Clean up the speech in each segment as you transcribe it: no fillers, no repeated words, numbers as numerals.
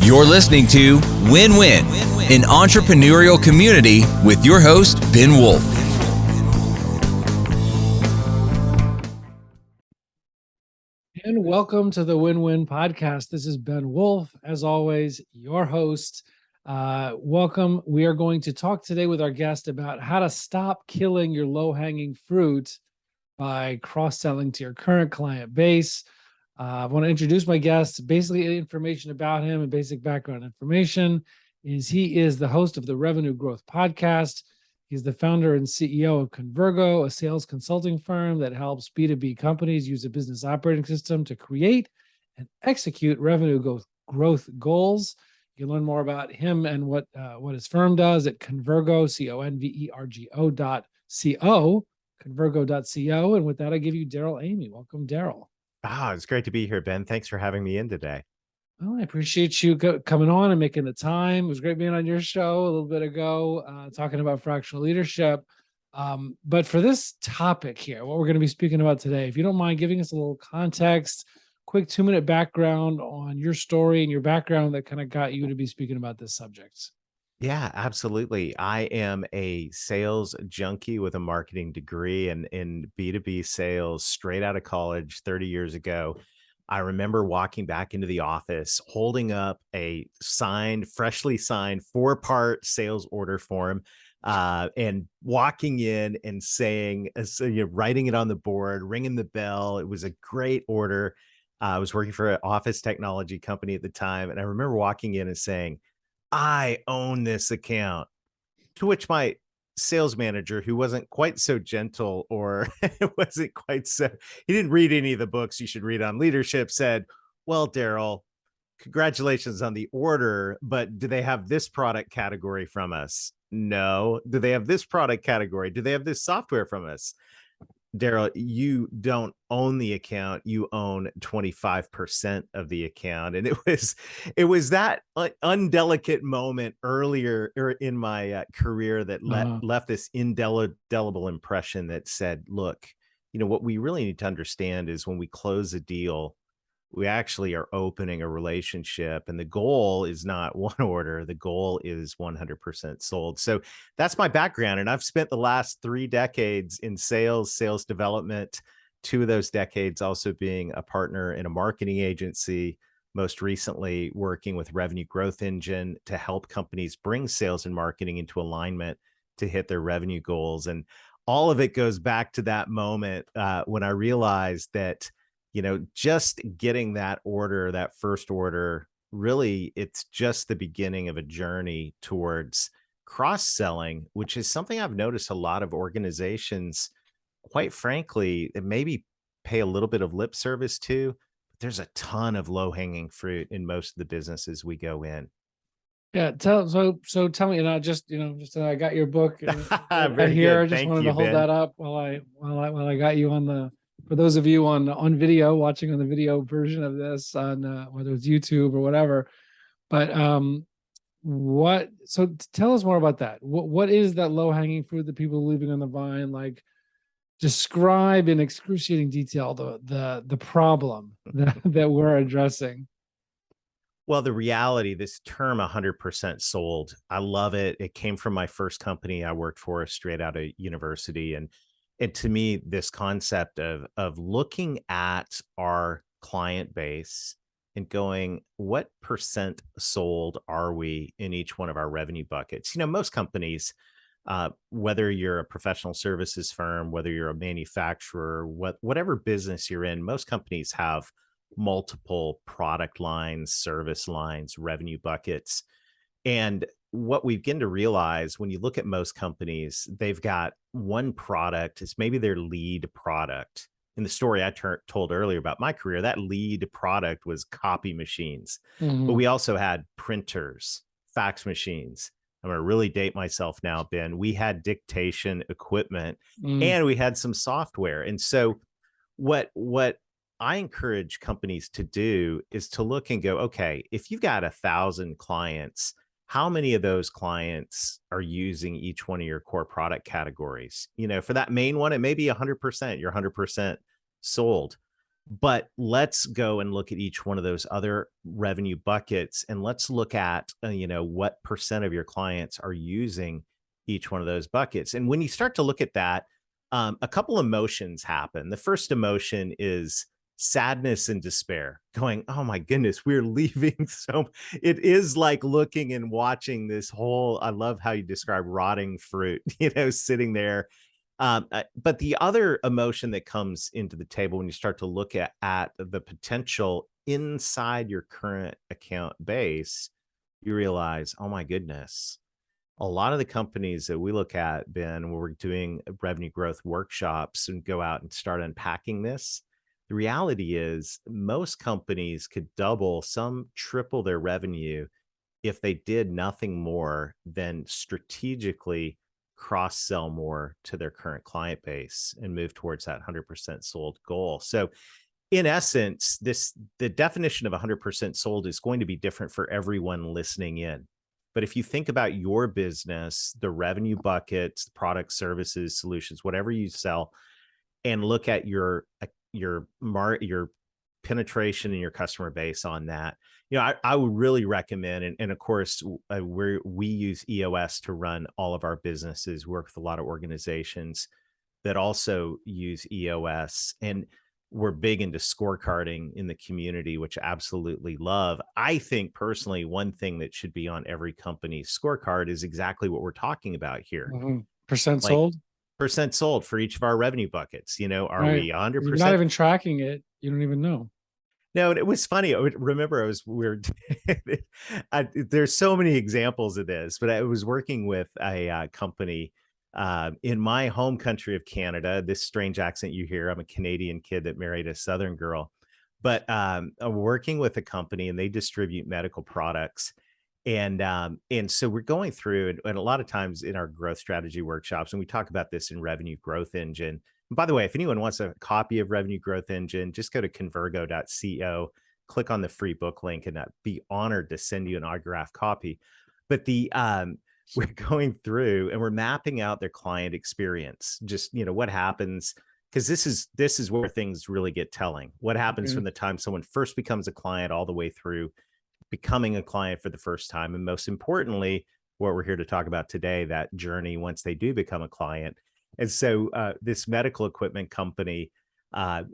You're listening to Win-Win, an entrepreneurial community with your host, Ben Wolf. And welcome to the Win-Win podcast. This is Ben Wolf, as always, your host. Welcome. We are going to talk today with our guest about how to stop killing your low-hanging fruit by cross-selling to your current client base. I want to introduce my guest. Basically, information about him and basic background information is he is the host of the Revenue Growth Podcast. He's the founder and CEO of Convergo, a sales consulting firm that helps B2B companies use a business operating system to create and execute revenue growth goals. You can learn more about him and what his firm does at Convergo, Convergo.co, Convergo.co. And with that, I give you Darrell Amy. Welcome, Darrell. It's great to be here, Ben. Thanks for having me in today. Well, I appreciate you coming on and making the time. It was great being on your show a little bit ago, talking about fractional leadership. But for this topic here, what we're going to be speaking about today, if you don't mind giving us a little context, quick 2-minute background on your story and your background that kind of got you to be speaking about this subject. Yeah, absolutely. I am a sales junkie with a marketing degree and in B2B sales straight out of college 30 years ago. I remember walking back into the office, holding up a freshly signed 4-part sales order form, and walking in and saying, writing it on the board, ringing the bell. It was a great order. I was working for an office technology company at the time. And I remember walking in and saying, I own this account, to which my sales manager, who wasn't quite so gentle or wasn't quite so, he didn't read any of the books you should read on leadership, said, well, Darrell, congratulations on the order, but do they have this product category from us? No. Do they have this product category? Do they have this software from us? Darrell, you don't own the account. You own 25% of the account. And it was that undelicate moment earlier in my career that left this indelible impression that said, look, what we really need to understand is when we close a deal, we actually are opening a relationship, and the goal is not one order. The goal is 100% sold. So that's my background. And I've spent the last 3 decades in sales development, 2 of those decades also being a partner in a marketing agency, most recently working with Revenue Growth Engine to help companies bring sales and marketing into alignment to hit their revenue goals. And all of it goes back to that moment when I realized that just getting that order, that first order, really, it's just the beginning of a journey towards cross-selling, which is something I've noticed a lot of organizations, quite frankly, that maybe pay a little bit of lip service to. But there's a ton of low-hanging fruit in most of the businesses we go in. Yeah, tell me, I got your book Very here. good. I just Thank wanted you, to hold Ben. that up while I got you on for those of you on video, watching on the video version of this on whether it's YouTube or whatever. But tell us more about that. What is that low hanging fruit that people are leaving on the vine? Like, describe in excruciating detail the problem that we're addressing. Well, the reality, this term 100% sold, I love it. It came from my first company I worked for straight out of university. And to me, this concept of looking at our client base and going, what percent sold are we in each one of our revenue buckets? Most companies, whether you're a professional services firm, whether you're a manufacturer, whatever business you're in, most companies have multiple product lines, service lines, revenue buckets. And what we begin to realize when you look at most companies, they've got one product. It's maybe their lead product. In the story I told earlier about my career, that lead product was copy machines. Mm-hmm. But we also had printers, fax machines. I'm going to really date myself now, Ben. We had dictation equipment and we had some software. And so what I encourage companies to do is to look and go, okay, if you've got 1,000 clients, how many of those clients are using each one of your core product categories? For that main one, it may be 100%, you're 100% sold. But let's go and look at each one of those other revenue buckets, and let's look at, what percent of your clients are using each one of those buckets. And when you start to look at that, a couple emotions happen. The first emotion is sadness and despair, going, oh my goodness, we're leaving. So it is like looking and watching this whole, I love how you describe rotting fruit, sitting there. But the other emotion that comes into the table when you start to look at the potential inside your current account base, you realize, oh my goodness, a lot of the companies that we look at, Ben, when we're doing revenue growth workshops and go out and start unpacking this, the reality is most companies could double, some triple their revenue if they did nothing more than strategically cross sell more to their current client base and move towards that 100% sold goal. So in essence, the definition of 100% sold is going to be different for everyone listening in. But if you think about your business, the revenue buckets, products, services, solutions, whatever you sell, and look at your penetration in your customer base on that, I would really recommend, and of course, we use EOS to run all of our businesses, work with a lot of organizations that also use EOS. And we're big into scorecarding in the community, which I absolutely love. I think personally, one thing that should be on every company's scorecard is exactly what we're talking about here. Percent Like sold? percent sold for each of our revenue buckets. Are Right. we If 100%? you're not even tracking it, you don't even know. No, and it was funny. Remember, I was weird. There's so many examples of this, but I was working with a company in my home country of Canada. This strange accent you hear. I'm a Canadian kid that married a Southern girl, but I'm working with a company, and they distribute medical products. And so we're going through, and a lot of times in our growth strategy workshops, and we talk about this in Revenue Growth Engine. And by the way, if anyone wants a copy of Revenue Growth Engine, just go to convergo.co, click on the free book link, and I'd be honored to send you an autographed copy. But we're going through and we're mapping out their client experience. Just what happens, because this is where things really get telling. What happens from the time someone first becomes a client all the way through becoming a client for the first time, and most importantly, what we're here to talk about today, that journey once they do become a client. And so this medical equipment company,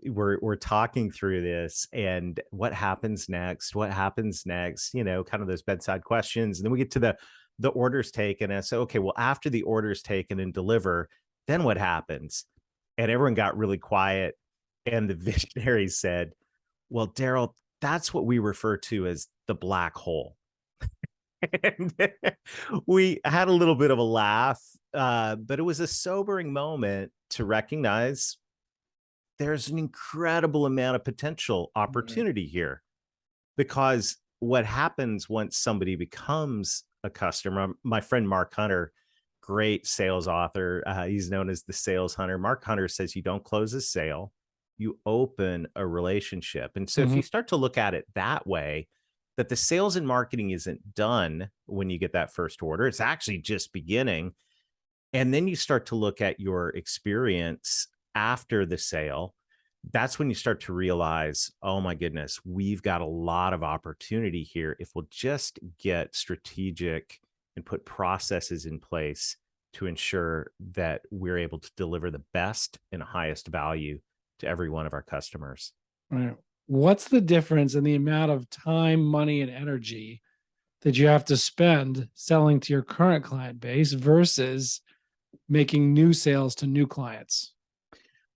we're talking through this, and what happens next, kind of those bedside questions. And then we get to the orders taken, and I say, okay, well, after the orders taken and deliver, then what happens? And everyone got really quiet, and the visionary said, well, Darrell, that's what we refer to as the black hole. And we had a little bit of a laugh, but it was a sobering moment to recognize there's an incredible amount of potential opportunity here. Because what happens once somebody becomes a customer, my friend Mark Hunter, great sales author, he's known as the sales hunter. Mark Hunter says you don't close a sale, you open a relationship. And so if you start to look at it that way, that the sales and marketing isn't done when you get that first order, it's actually just beginning. And then you start to look at your experience after the sale. That's when you start to realize, oh my goodness, we've got a lot of opportunity here if we'll just get strategic and put processes in place to ensure that we're able to deliver the best and highest value to every one of our customers. Right. What's the difference in the amount of time, money, and energy that you have to spend selling to your current client base versus making new sales to new clients?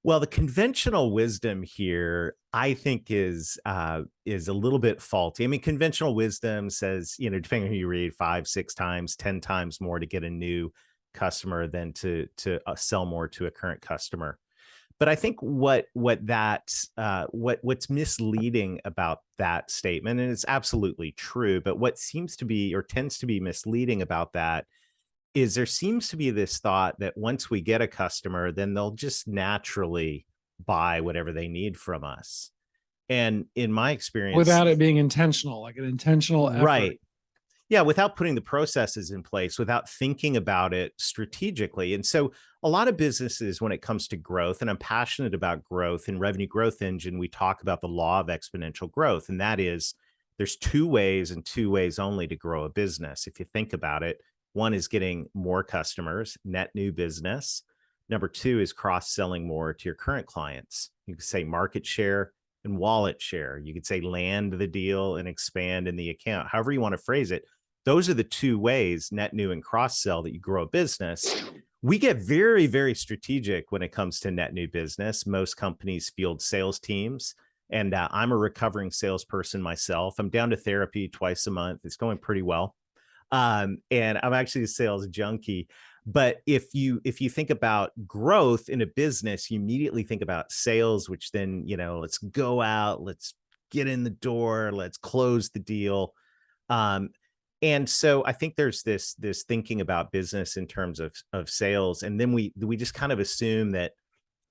Well, the conventional wisdom here, I think, is a little bit faulty. I mean, conventional wisdom says, depending on who you read, 5, 6 times, 10 times more to get a new customer than to sell more to a current customer. But I think what's misleading about that statement, and it's absolutely true, but what seems to be or tends to be misleading about that is there seems to be this thought that once we get a customer, then they'll just naturally buy whatever they need from us. And in my experience, Without it being intentional, like an intentional effort. right. Yeah, without putting the processes in place, without thinking about it strategically. And so a lot of businesses, when it comes to growth, and I'm passionate about growth in Revenue Growth Engine, we talk about the law of exponential growth. And that is there's two ways and two ways only to grow a business. If you think about it, one is getting more customers, net new business. Number two is cross-selling more to your current clients. You could say market share and wallet share. You could say land the deal and expand in the account, however you want to phrase it. Those are the two ways, net new and cross sell, that you grow a business. We get very, very strategic when it comes to net new business. Most companies field sales teams, and I'm a recovering salesperson myself. I'm down to therapy twice a month. It's going pretty well. And I'm actually a sales junkie. But if you think about growth in a business, you immediately think about sales, which then, let's go out, let's get in the door, let's close the deal. And so I think there's this thinking about business in terms of sales. And then we just kind of assume that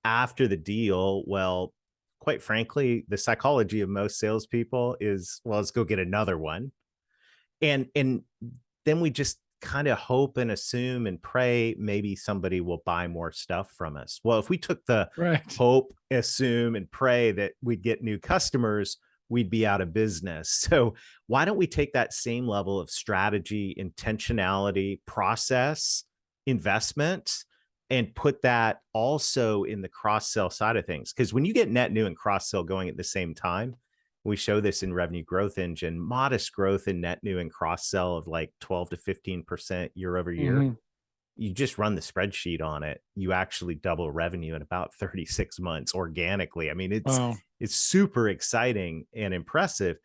after the deal, well, quite frankly, the psychology of most salespeople is, well, let's go get another one. And then we just kind of hope and assume and pray maybe somebody will buy more stuff from us. Well, if we took the hope, assume, and pray that we'd get new customers, we'd be out of business. So why don't we take that same level of strategy, intentionality, process, investment, and put that also in the cross-sell side of things? Because when you get net new and cross-sell going at the same time, we show this in Revenue Growth Engine, modest growth in net new and cross-sell of like 12 to 15% year over year. Mm-hmm. You just run the spreadsheet on it. You actually double revenue in about 36 months organically. I mean, it's super exciting and impressive.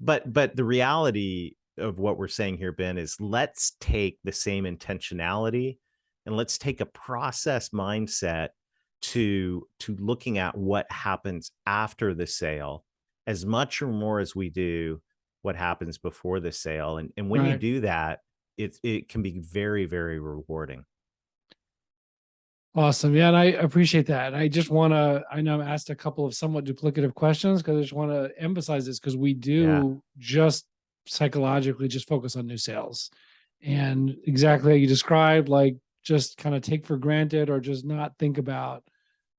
But the reality of what we're saying here, Ben, is let's take the same intentionality and let's take a process mindset to looking at what happens after the sale, as much or more as we do what happens before the sale. And when you do that, it can be very, very rewarding. Awesome. Yeah. And I appreciate that. And I just want to, I know I'm asked a couple of somewhat duplicative questions because I just want to emphasize this, because we do just psychologically just focus on new sales. And exactly like you described, like just kind of take for granted or just not think about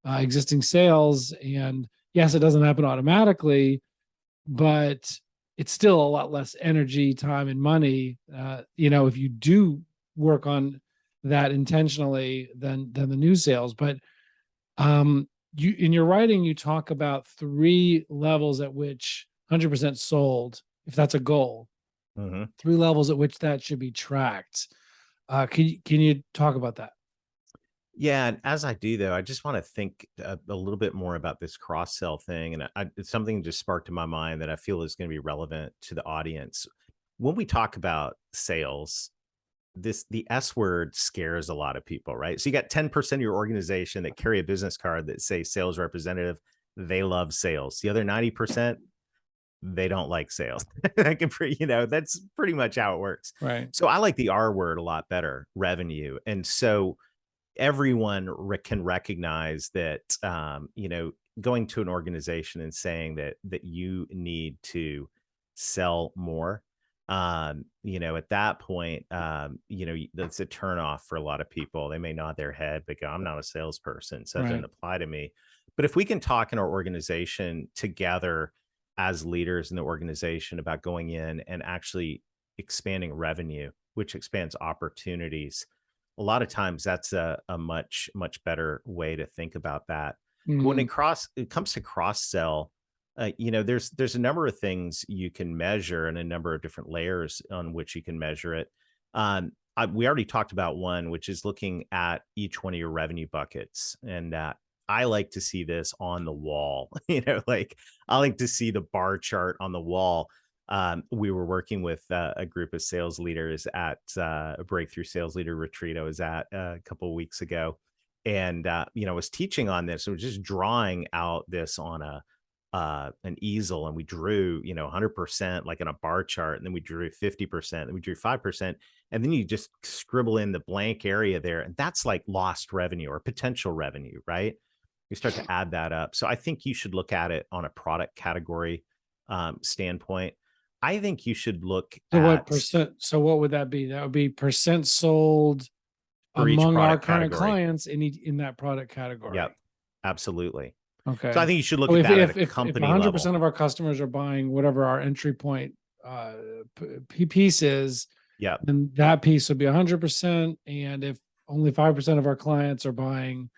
existing sales. And yes, it doesn't happen automatically, but it's still a lot less energy, time, and money, if you do work on that intentionally than the new sales. But you, in your writing, you talk about 3 levels at which 100% sold, if that's a goal, 3 levels at which that should be tracked. Can you talk about that? Yeah, and as I do, though, I just want to think a little bit more about this cross-sell thing. And it's something just sparked in my mind that I feel is going to be relevant to the audience. When we talk about sales, the S word scares a lot of people, right? So you got 10% of your organization that carry a business card that say sales representative. They love sales. The other 90%, they don't like sales. That's pretty much how it works. Right. So I like the R word a lot better, revenue. And so everyone can recognize that, going to an organization and saying that you need to sell more, at that point, that's a turnoff for a lot of people. They may nod their head, but go, I'm not a salesperson, so it doesn't apply to me. But if we can talk in our organization together as leaders in the organization about going in and actually expanding revenue, which expands opportunities, a lot of times that's a much, much better way to think about that. Mm-hmm. When it comes to cross-sell, there's a number of things you can measure and a number of different layers on which you can measure it. We already talked about one, which is looking at each one of your revenue buckets. And I like to see this on the wall, I like to see the bar chart on the wall. We were working with a group of sales leaders at a breakthrough sales leader retreat I was at a couple of weeks ago. And, I was teaching on this. I was just drawing out this on an easel, and we drew, 100% like in a bar chart. And then we drew 50%, then we drew 5%. And then you just scribble in the blank area there. And that's like lost revenue or potential revenue, right? You start to add that up. So I think you should look at it on a product category standpoint. I think you should look So what at percent? So what would that be? That would be percent sold for each among our product current category. clients in that product Yep, category. absolutely. So I Okay. think you should look So at if that at a if company level. 100% of our customers are buying whatever our entry point uh piece is, Yep. then that piece would be 100%. And if only 5% of our clients are buying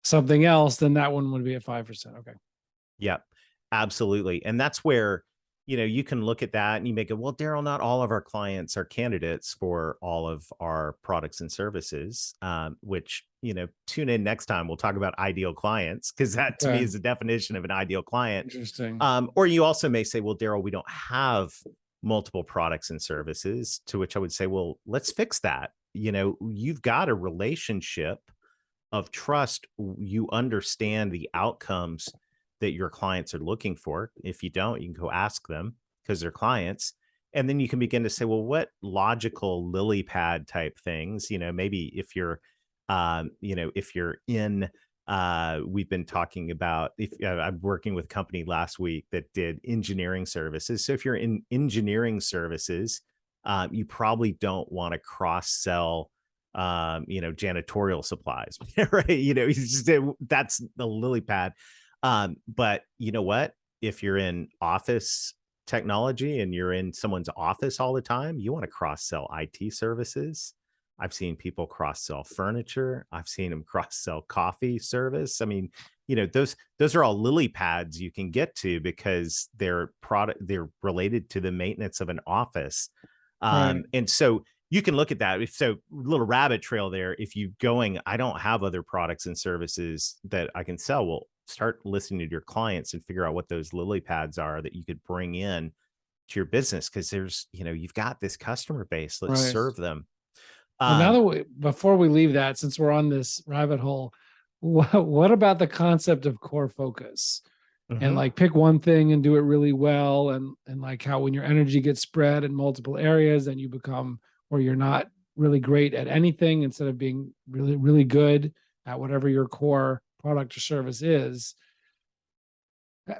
something else, then that one would be at 5%. Okay. Yep, absolutely. And that's where, you can look at that and you make it, well, Darrell, not all of our clients are candidates for all of our products and services, which, tune in next time. We'll talk about ideal clients because that to me Okay. is the definition of an ideal client. Interesting. Or you also may say, well, Darrell, we don't have multiple products and services, to which I would say, well, let's fix that. You've got a relationship of trust. You understand the outcomes that your clients are looking for. If you don't, you can go ask them because they're clients. And then you can begin to say, well, what logical lily pad type things, maybe if you're, if you're in, we've been talking about, if I'm working with a company last week that did engineering services. So if you're in engineering services, you probably don't want to cross sell janitorial supplies, right? That's the lily pad. But you know what? If you're in office technology and you're in someone's office all the time, you want to cross sell IT services. I've seen people cross sell furniture. I've seen them cross sell coffee service. I mean, those are all lily pads you can get to because they're related to the maintenance of an office. Right. And so you can look at that. So little rabbit trail there. If you going, I don't have other products and services that I can sell. Well, start listening to your clients and figure out what those lily pads are that you could bring in to your business. Cause there's, you've got this customer base. Let's Right. serve them. Well, now that before we leave that, since we're on this rabbit hole, what about the concept of core focus? And mhm. like pick one thing and do it really well, and like how when your energy gets spread in multiple areas, then you become where you're not really great at anything instead of being really really good at whatever your core product or service is.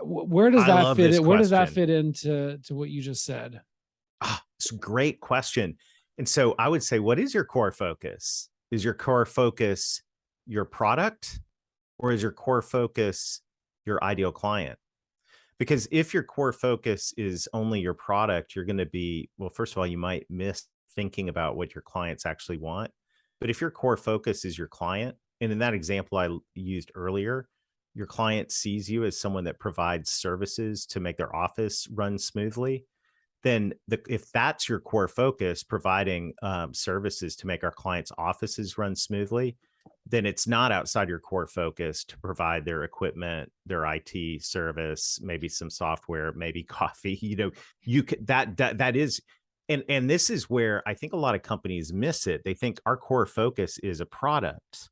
Where does I that love fit this in? Where does that question. fit into what you just said? It's a great question. And so I would say, what is your core focus? Is your core focus your product, or is your core focus your ideal client? Because if your core focus is only your product, you're going to be, well, first of all, you might miss thinking about what your clients actually want. But if your core focus is your client, and in that example I used earlier, your client sees you as someone that provides services to make their office run smoothly, then if that's your core focus, providing services to make our clients' offices run smoothly, then it's not outside your core focus to provide their equipment, their IT service, maybe some software, maybe coffee. You could that is, and this is where I think a lot of companies miss it. They think our core focus is a product.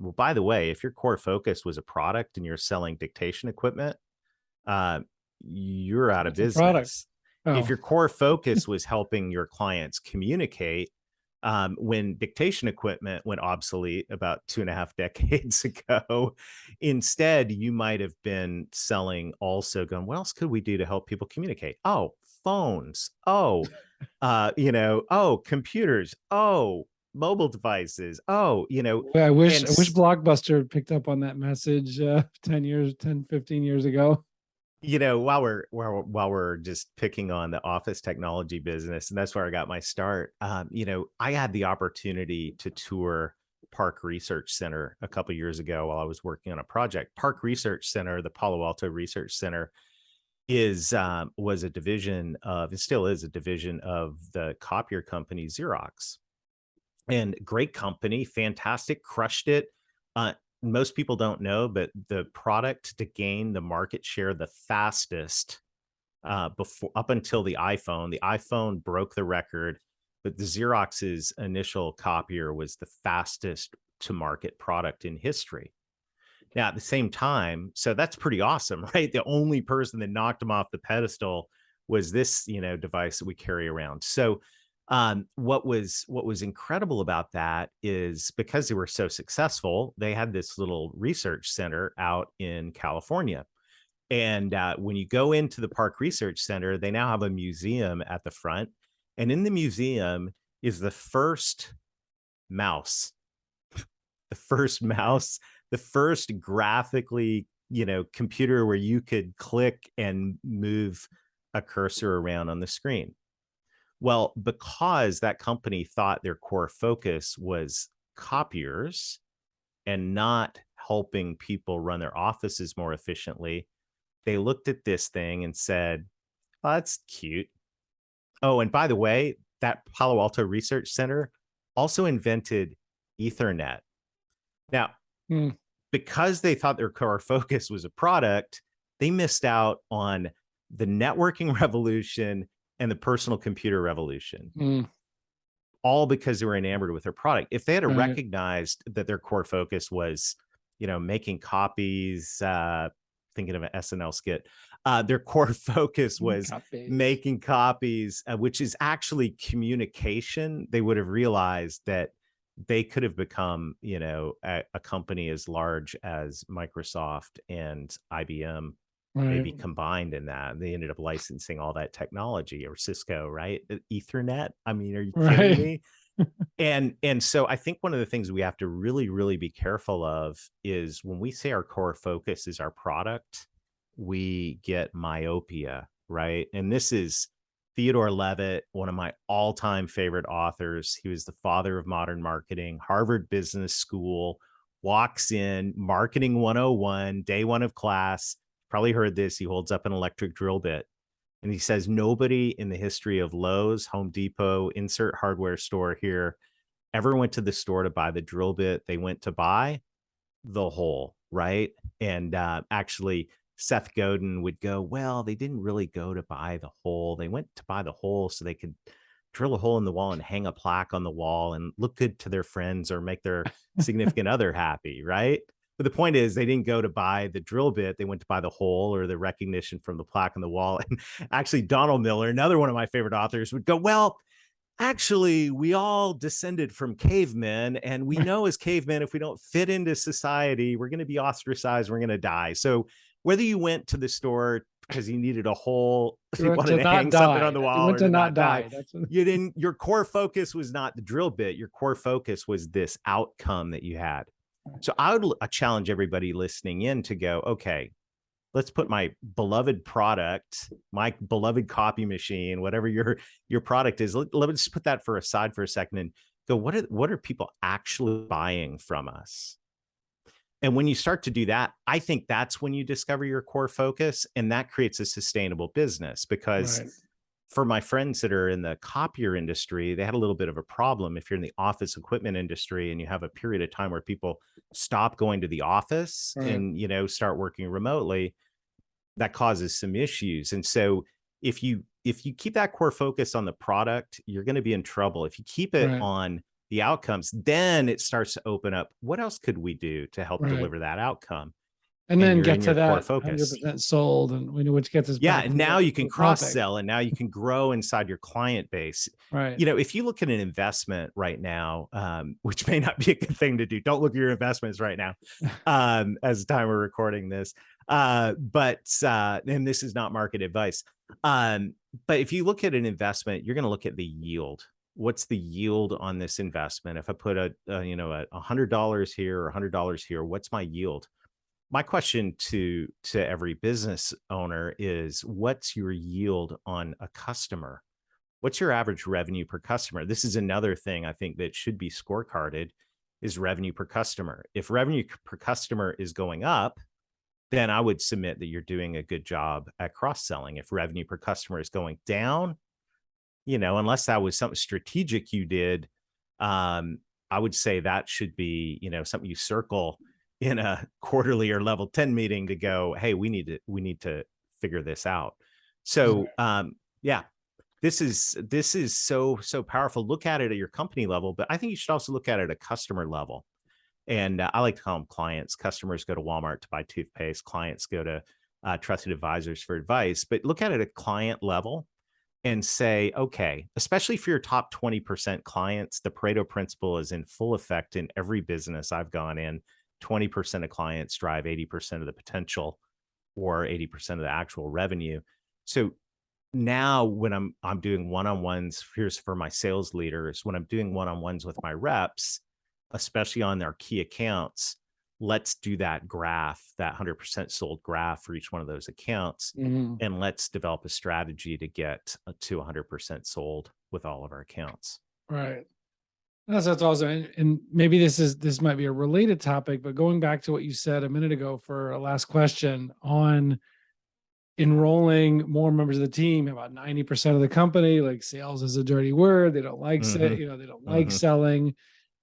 Well, by the way, if your core focus was a product and you're selling dictation equipment, uh, you're out of It's a product. business. If Oh, your core focus was helping your clients communicate, when dictation equipment went obsolete about 2.5 decades ago, instead, you might have been selling also going, what else could we do to help people communicate? Oh, phones. Oh, oh, computers. Oh, mobile devices. Oh, I wish Blockbuster picked up on that message 15 years ago. While we're just picking on the office technology business, and that's where I got my start. I had the opportunity to tour Park Research Center a couple years ago while I was working on a project. Park Research Center, the Palo Alto Research Center, was a division of, it still is a division of the copier company Xerox, and great company, fantastic, crushed it. Most people don't know, but the product to gain the market share the fastest, before up until the iPhone broke the record, but the Xerox's initial copier was the fastest to market product in history. Now, at the same time, so that's pretty awesome, right? The only person that knocked them off the pedestal was this, device that we carry around. So, what was incredible about that is because they were so successful, they had this little research center out in California. And when you go into the Park Research Center, they now have a museum at the front. And in the museum is the first mouse, the first graphically, computer where you could click and move a cursor around on the screen. Well, because that company thought their core focus was copiers and not helping people run their offices more efficiently, they looked at this thing and said, oh, that's cute. Oh, and by the way, that Palo Alto Research Center also invented Ethernet. Now, because they thought their core focus was a product, they missed out on the networking revolution and the personal computer revolution, all because they were enamored with their product. If they had recognized that their core focus was, making copies, thinking of an SNL skit, their core focus was making copies, which is actually communication, they would have realized that they could have become, a company as large as Microsoft and IBM, maybe combined in that. They ended up licensing all that technology, or Cisco, right? Ethernet. I mean, are you kidding me? And so I think one of the things we have to really, really be careful of is when we say our core focus is our product, we get myopia, right? And this is Theodore Levitt, one of my all-time favorite authors. He was the father of modern marketing, Harvard Business School, walks in, marketing 101, day one of class. Probably heard this. He holds up an electric drill bit and he says, nobody in the history of Lowe's, Home Depot, insert hardware store here, ever went to the store to buy the drill bit. They went to buy the hole, right? And actually, Seth Godin would go, well, they didn't really go to buy the hole. They went to buy the hole so they could drill a hole in the wall and hang a plaque on the wall and look good to their friends or make their significant other happy, right? But the point is, they didn't go to buy the drill bit. They went to buy the hole or the recognition from the plaque on the wall. And actually, Donald Miller, another one of my favorite authors, would go, well, actually, we all descended from cavemen, and we know as cavemen, if we don't fit into society, we're going to be ostracized, we're going to die. So whether you went to the store because you needed a hole, you wanted to hang something on the wall, or to not die, you didn't. Your core focus was not the drill bit. Your core focus was this outcome that you had. So I would challenge everybody listening in to go, okay, let's put my beloved product, my beloved copy machine, whatever your product is, let's put that aside for a second and go, what are people actually buying from us? And when you start to do that, I think that's when you discover your core focus, and that creates a sustainable business. Because for my friends that are in the copier industry, they had a little bit of a problem. If you're in the office equipment industry and you have a period of time where people stop going to the office and, start working remotely, that causes some issues. And so if you keep that core focus on the product, you're going to be in trouble. If you keep it on the outcomes, then it starts to open up. What else could we do to help deliver that outcome? And then get to that 100% sold, and which gets us back. And now you can cross sell, and now you can grow inside your client base. If you look at an investment right now, which may not be a good thing to do, don't look at your investments right now, as the time we're recording this. But and this is not market advice. But if you look at an investment, you're going to look at the yield. What's the yield on this investment? If I put $100 here or $100 here, what's my yield? My question to every business owner is, what's your yield on a customer? What's your average revenue per customer? This is another thing I think that should be scorecarded, is revenue per customer. If revenue per customer is going up, then I would submit that you're doing a good job at cross-selling. If revenue per customer is going down, unless that was something strategic you did, I would say that should be, something you circle in a quarterly or level 10 meeting to go, hey, we need to figure this out. So, this is so powerful. Look at it at your company level, but I think you should also look at it at a customer level. And I like to call them clients. Customers go to Walmart to buy toothpaste. Clients go to trusted advisors for advice. But look at it at client level and say, okay, especially for your top 20% clients, the Pareto principle is in full effect in every business I've gone in. 20% of clients drive 80% of the potential. or 80% of the actual revenue. So now when I'm doing one-on-ones, here's for my sales leaders, when I'm doing one-on-ones with my reps, especially on their key accounts, let's do that graph, that 100% sold graph for each one of those accounts. Mhm. And let's develop a strategy to get to 100% sold with all of our accounts. Right. That's awesome. And maybe this might be a related topic, but going back to what you said a minute ago for a last question on enrolling more members of the team, about 90% of the company, like sales is a dirty word. They don't like Mhm. they don't like Mhm. selling.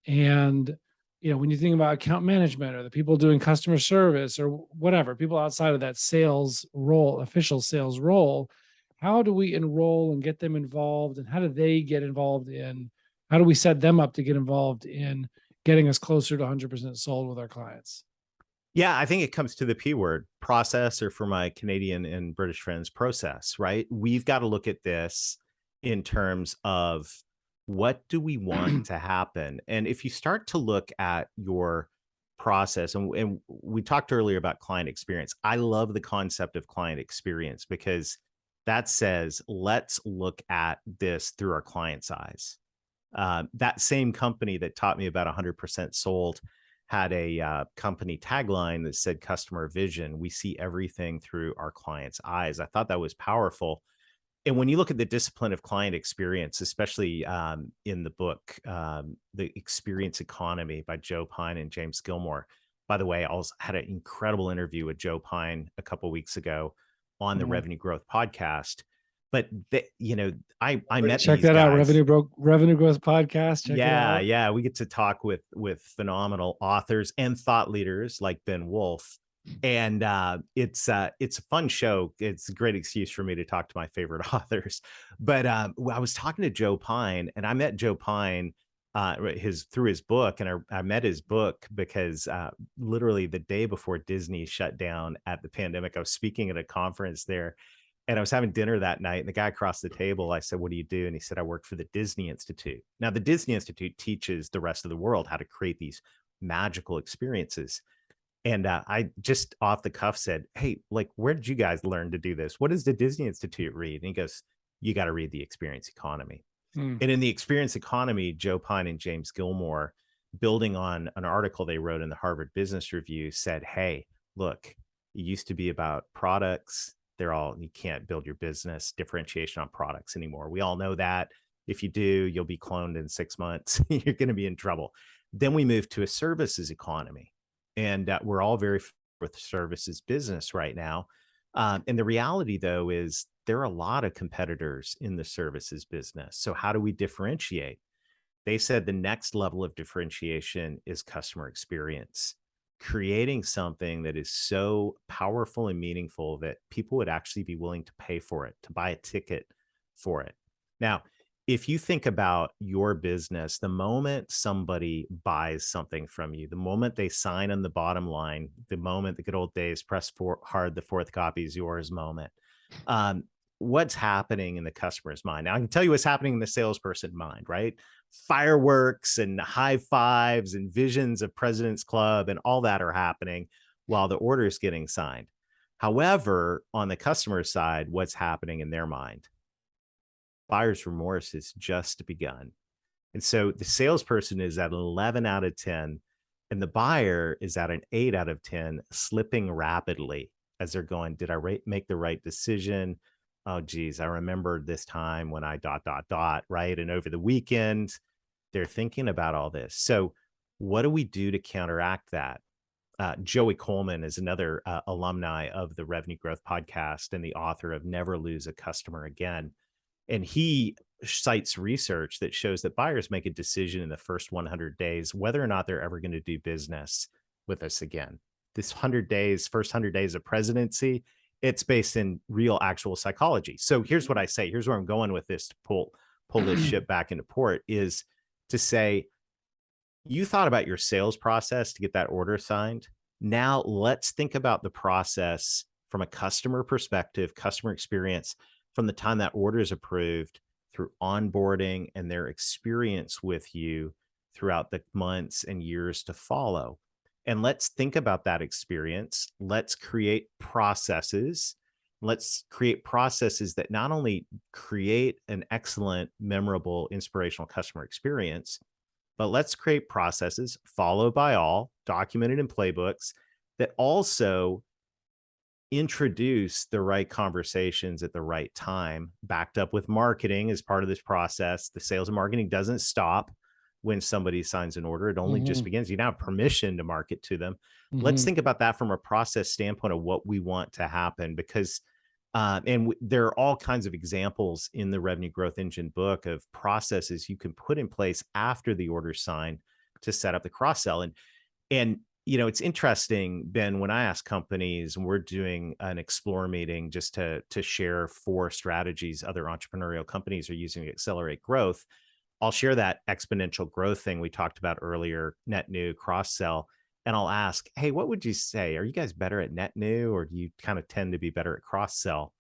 And when you think about account management or the people doing customer service or whatever, people outside of that sales role, official sales role, how do we enroll and get them involved? And how do they get involved in, how do we set them up to get involved in getting us closer to 100% sold with our clients? Yeah, I think it comes to the P word, process, or for my Canadian and British friends, process, right? We've got to look at this in terms of what do we want to happen? And if you start to look at your process, and we talked earlier about client experience, I love the concept of client experience because that says, let's look at this through our client's eyes. That same company that taught me about 100% sold had a company tagline that said customer vision. We see everything through our client's eyes. I thought that was powerful. And when you look at the discipline of client experience, especially in the book, The Experience Economy by Joe Pine and James Gilmore. By the way, I also had an incredible interview with Joe Pine a couple of weeks ago on the Mhm. Revenue Growth podcast. But I Everybody met check these that out. guys. Revenue growth podcast. Check it Yeah, out. yeah, we get to talk with phenomenal authors and thought leaders like Ben Wolf, and it's a fun show. It's a great excuse for me to talk to my favorite authors. But I was talking to Joe Pine, and I met Joe Pine his through his book, and I met his book because literally the day before Disney shut down at the pandemic, I was speaking at a conference there, and I was having dinner that night, and the guy across the table, I said, "What do you do?" And he said, "I work for the Disney Institute." Now, the Disney Institute teaches the rest of the world how to create these magical experiences. And I just off the cuff said, "Hey, like, where did you guys learn to do this? What does the Disney Institute read?" And he goes, "You got to read The Experience Economy." Hmm. And in The Experience Economy, Joe Pine and James Gilmore, building on an article they wrote in the Harvard Business Review, said, "Hey, look, it used to be about products. You can't build your business differentiation on products anymore. We all know that. If you do, you'll be cloned in 6 months. You're going to be in trouble." Then we moved to a services economy. And we're all very with services business right now. And the reality, though, is there are a lot of competitors in the services business. So, how do we differentiate? They said the next level of differentiation is customer experience, creating something that is so powerful and meaningful that people would actually be willing to pay for it, to buy a ticket for it. Now, if you think about your business, the moment somebody buys something from you, the moment they sign on the bottom line, the moment the good old days press for hard, the fourth copy is yours moment. Um, what's happening in the customer's mind? Now, I can tell you what's happening in the salesperson mind, right? Fireworks and high fives and visions of President's Club and all that are happening while the order is getting signed. However, on the customer side, what's happening in their mind? Buyer's remorse has just begun. And so the salesperson is at an 11 out of 10, and the buyer is at an 8 out of 10, slipping rapidly as they're going, did I make the right decision? Oh, geez, I remember this time when I dot, dot, dot, right? And over the weekend, they're thinking about all this. So, what do we do to counteract that? Joey Coleman is another alumni of the Revenue Growth Podcast and the author of Never Lose a Customer Again. And he cites research that shows that buyers make a decision in the first 100 days whether or not they're ever going to do business with us again. This 100 days, first 100 days of presidency, it's based in real actual psychology. So here's what I say. Here's where I'm going with this to pull this ship back into port is to say, you thought about your sales process to get that order signed. Now let's think about the process from a customer perspective, customer experience, from the time that order is approved through onboarding and their experience with you throughout the months and years to follow. And let's think about that experience. Let's create processes. Let's create processes that not only create an excellent, memorable, inspirational customer experience, but let's create processes followed by all, documented in playbooks, that also introduce the right conversations at the right time, backed up with marketing as part of this process. The sales and marketing doesn't stop when somebody signs an order. It only just begins. You now have permission to market to them. Let's think about that from a process standpoint of what we want to happen, because there are all kinds of examples in the Revenue Growth Engine book of processes you can put in place after the order signed to set up the cross-sell. And it's interesting, Ben, when I ask companies, and we're doing an Explore meeting just to share 4 strategies other entrepreneurial companies are using to accelerate growth. I'll share that exponential growth thing we talked about earlier, net new, cross-sell. And I'll ask, hey, what would you say? Are you guys better at net new, or do you kind of tend to be better at cross-sell?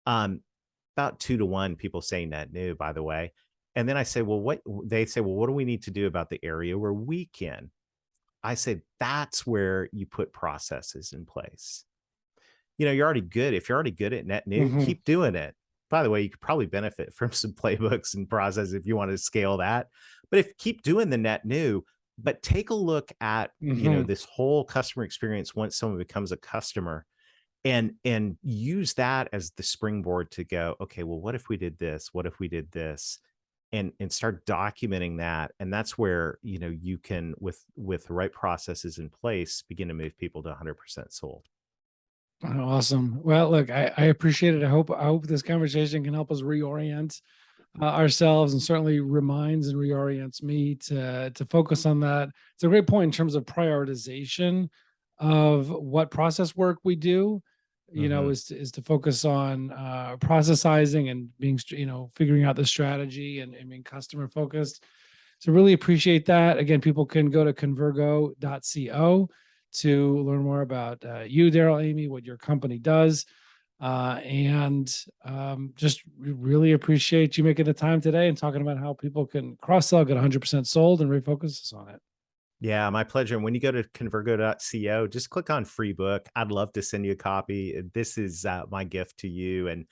About 2 to 1 people say net new, by the way. And then I say, well, what do we need to do about the area where we can? I say, that's where you put processes in place. You're already good. If you're already good at net new, keep doing it. By the way, you could probably benefit from some playbooks and processes if you want to scale that. But keep doing the net new, but take a look at, this whole customer experience once someone becomes a customer, and use that as the springboard to go, okay, well, what if we did this? What if we did this? And start documenting that. And that's where, you can, with the right processes in place, begin to move people to 100% sold. Awesome. Well, look, I appreciate it. I hope this conversation can help us reorient ourselves, and certainly reminds and reorients me to focus on that. It's a great point in terms of prioritization of what process work we do. Is to focus on processizing and being, figuring out the strategy and being customer focused. So really appreciate that. Again, people can go to convergo.co to learn more about you, Darrell, Amy, what your company does. And just really appreciate you making the time today and talking about how people can cross-sell, get 100% sold, and refocus us on it. Yeah, my pleasure. And when you go to convergo.co, just click on free book. I'd love to send you a copy. This is my gift to you. And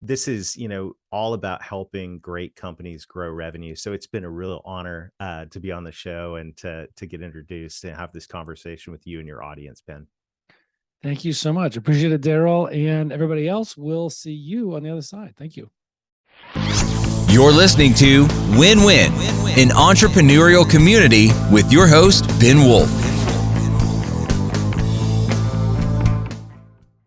this is, all about helping great companies grow revenue. So it's been a real honor to be on the show and to get introduced and have this conversation with you and your audience, Ben. Thank you so much. Appreciate it, Darrell, and everybody else. We'll see you on the other side. Thank you. You're listening to Win-Win, an entrepreneurial community with your host, Ben Wolf.